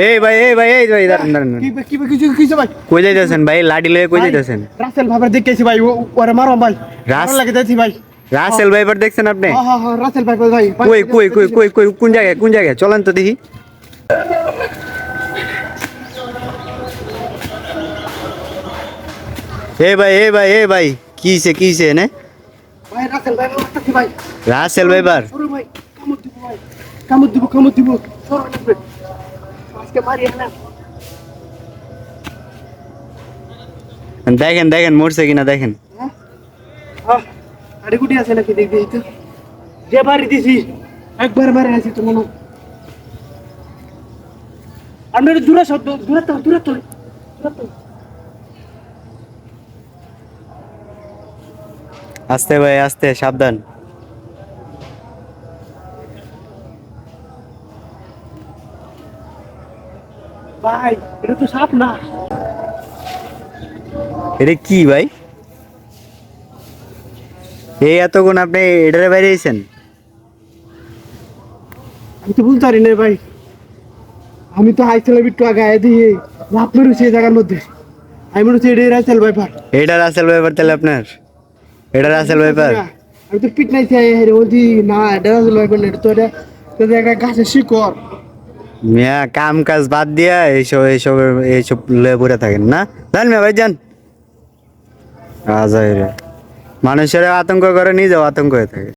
এই ভাই দাঁড়ান দাঁড়ান। কিছু ভাই কই যাইতেছেন ভাই? লাঠি লয়ে কই যাইতেছেন? রাসেল ভাইবার দেখতেছি ভাই ওরে মারো ভাই লাগে যাচ্ছি ভাই রাসেল ভাইপার দেখছেন আপনি? হ্যাঁ রাসেল ভাই ভাই কই কোন জায়গায় চলেন তো দেখি। এ ভাই কিছে নে? ভাই রাসেল ভাই আসতেছি ভাই রাসেল ভাইপার সরো ভাই কামড় দিব সরো লাগবে আজকে মারি না দেখেন মরছে কিনা দেখেন। হ্যাঁ আরে গুটি আছে নাকি দেখবি তো যে বাড়ি দিছি একবার মারে আছি তো মনে আমরা দূরে তো আস্তে ভাই আস্তে, সাবধান। ভাই এটা তো সাপ না এটা কি ভাই? এই এতক্ষণ আপনি এটারে বাইরে আইছেন? আমি তো বুঝতে পারি না ভাই আমি তো আইছিলাম একটু আগে আয় দিয়ে লাভ মেরেছি এই জায়গার মধ্যে আমি মনে হচ্ছে এটাই রাইসেল ভাই পার এটা রাসেল ভাইপার তাহলে আপনার? এটা রাসেল ভাইপার? আমি তো পিট নাই বলছি না এটা রাসেল ভাই পার না, এটা তো এটা তো একটা গাছের শিকড় মিয়া কাম কাজ বাদ দিয়া এইসব লয়ে পড়ে থাকেন না? জান মিয়া ভাই যান। আজাই রে, মানুষের আতঙ্ক করে নিজেও আতঙ্ক হয়ে থাকে।